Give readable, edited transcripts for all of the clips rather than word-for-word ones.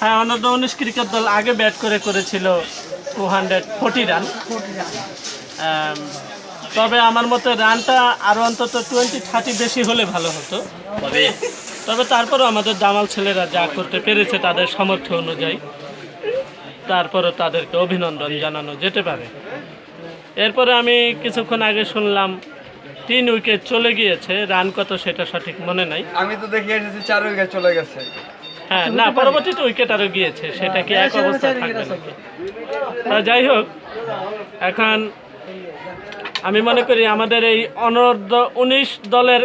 হ্যাঁ, অনূর্ধ্ব 19 ক্রিকেট দল আগে ব্যাট করেছিল 240 রান। তবে আমার মতে রানটা আরও অন্তত 20-30 বেশি হলে ভালো হতো। তবে তারপরও আমাদের দামাল ছেলেরা যা করতে পেরেছে তাদের সামর্থ্য অনুযায়ী, তারপরও তাদেরকে অভিনন্দন জানানো যেতে পারে। এরপরে আমি কিছুক্ষণ আগে শুনলাম 3 উইকেট চলে গিয়েছে, রান কত সেটা সঠিক মনে নাই। আমি তো দেখে এসেছি 4 উইকেট চলে গেছে। হ্যাঁ, না, পরবর্তীতে উইকেট আরও গিয়েছে, সেটা কি এক অবস্থা থাকবে নাকি? যাই হোক, এখন আমি মনে করি আমাদের এই অনূর্ধ্ব 19 দলের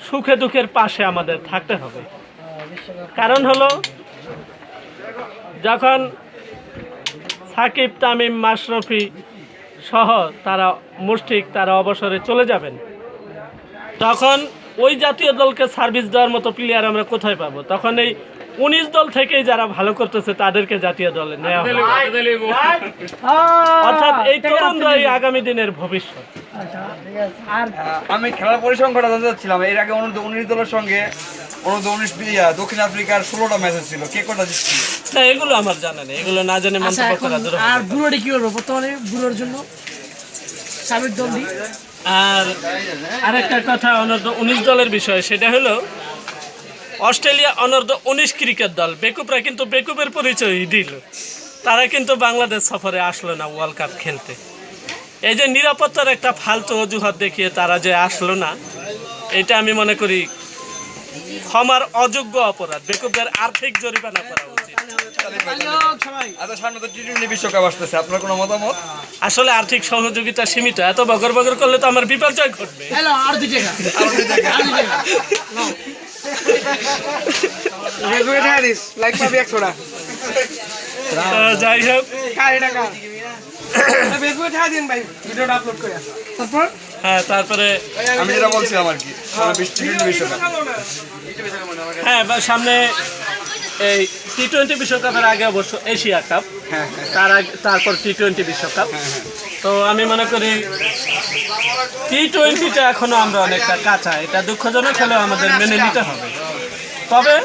সুখে দুঃখের পাশে আমাদের থাকতে হবে। কারণ হলো, যখন সাকিব, তামিম, মাশরাফি সহ তারা অবসরে চলে যাবেন, তখন ওই জাতীয় দলকে সার্ভিস দেওয়ার মতো প্লেয়ার আমরা কোথায় পাবো? তখন এই 19 দল থেকেই যারা ভালো করতেছে তাদেরকে জাতীয় দলে নেওয়া হবে। অর্থাৎ এই তরুণরাই আগামী দিনের ভবিষ্যৎ। আমি খেলার পরিসংখ্যানটা জানতে চাচ্ছিলাম। এর আগে অনূর্ধ্ব 19 দলের সঙ্গে অনূর্ধ্ব 19 দক্ষিণ আফ্রিকার 16টা ম্যাচ ছিল, কে কটা জিতছে? না, এগুলো আমার জানা নেই, এগুলো না জেনে মন্তব্য করা দূর। আর বুড়োটি কি করবো বর্তমানে বুড়োর জন্য সাবেক দল? আর আরেকটা কথা অনূর্ধ্ব 19 দলের বিষয়, সেটা হলো অস্ট্রেলিয়া অনূর্ধ্ব 19 ক্রিকেট দল বেকুবরা কিন্তু বেকুবের পরিচয় দিল। তারা কিন্তু বাংলাদেশ সফরে আসলো না ওয়ার্ল্ড কাপ খেলতে। এই যে নিরাপত্তার একটা ফালতু অজুহাত দেখিয়ে তারা যে আসলো না, এটা আমি মনে করি ক্ষমার অযোগ্য অপরাধ। বেকুবদের আর্থিক জরিমানা করা উচিত। বিশ্বকাপ আসতেছে, আপনার কোনো মতামত? আসলে আর্থিক সহযোগিতা সীমিত, এত বগর বগর করলে তো আমার বিপর্যয় ঘটবে। যাই হোক, হ্যাঁ, তারপরে আমি যেটা বলছিলাম আর কি, বিশ্বকাপ। হ্যাঁ, সামনে এই T20 বিশ্বকাপের আগে অবশ্য এশিয়া কাপ, তারপর T20 বিশ্বকাপ। তো আমি মনে করি T20টা এখনো আমরা অনেকটা কাঁচা, এটা দুঃখজনক হলেও আমাদের মেনে নিতে হবে। তবে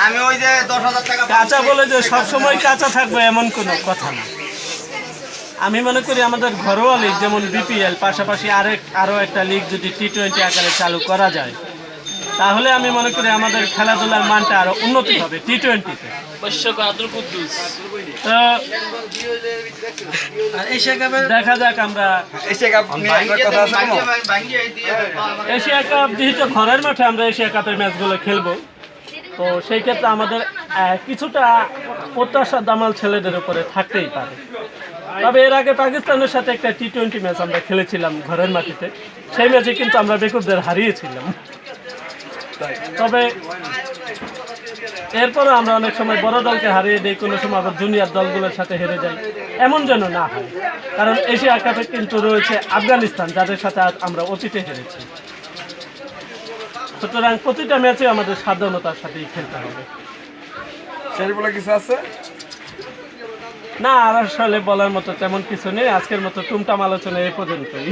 আমি ওই যে 10,000 টাকা কাঁচা বলে যে সবসময় কাঁচা থাকবে এমন কোনো কথা না। আমি মনে করি আমাদের ঘরোয়া লিগ যেমন BPL, পাশাপাশি আরও একটা লিগ যদি T20 আকারে চালু করা যায়, তাহলে আমি মনে করি আমাদের খেলাধুলার মানটা আরো উন্নতি হবে T20-তে। দেখা যাক আমরা এশিয়া কাপ যেহেতু ঘরের মাঠে আমরা এশিয়া কাপের ম্যাচগুলো খেলবো, তো সেই ক্ষেত্রে আমাদের কিছুটা প্রত্যাশা দামাল ছেলেদের উপরে থাকতেই পারে। তবে এর আগে পাকিস্তানের সাথে একটা T20 ম্যাচ আমরা খেলেছিলাম ঘরের মাটিতে, সেই ম্যাচে কিন্তু আমরা বেকুবদের হারিয়েছিলাম। তবে এরপরও আমরা অনেক সময় বড় দলকে হারিয়ে দিই, কোনো সময় আবার জুনিয়র দলগুলোর সাথে হেরে যাই, এমন যেন না হয়। কারণ এশিয়া কাপে কিন্তু রয়েছে আফগানিস্তান, যাদের সাথে আমরা অতীতে হেরেছি। সুতরাং প্রতিটা ম্যাচে আমাদের সাবধানতার সাথেই খেলতে হবে। সেই বলে কিছু আছে না, আর আসলে বলার মতো তেমন কিছু নেই। আজকের মতো টুমটাম আলোচনা এই পর্যন্তই।